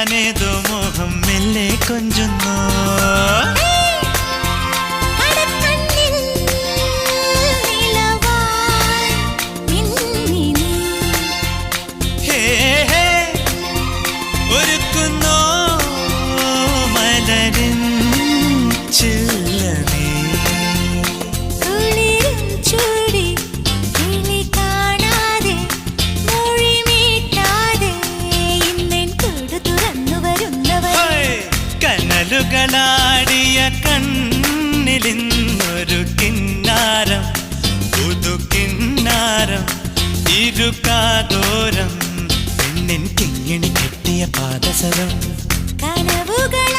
കാണാനേതോ മോഹം മെല്ലെ കൊഞ്ചുന്നു. ഒരുക്കുന്നോ മലരിൻ ചില്ലമേ ചൂടി കിളി കാണാതെ മൊഴി മീട്ടാതെ ഇന്നെൻ കൂട് തുറന്നു വരുന്നവർ. കനലുകളാടിയ കണ്ണിലിന്നൊരു കിന്നാരം പുതു കിന്നാരം ഇരുകാതോരം പെണ്ണിൻ കിങ്ങിണി കെട്ടിയ പാദസരം കനവുകള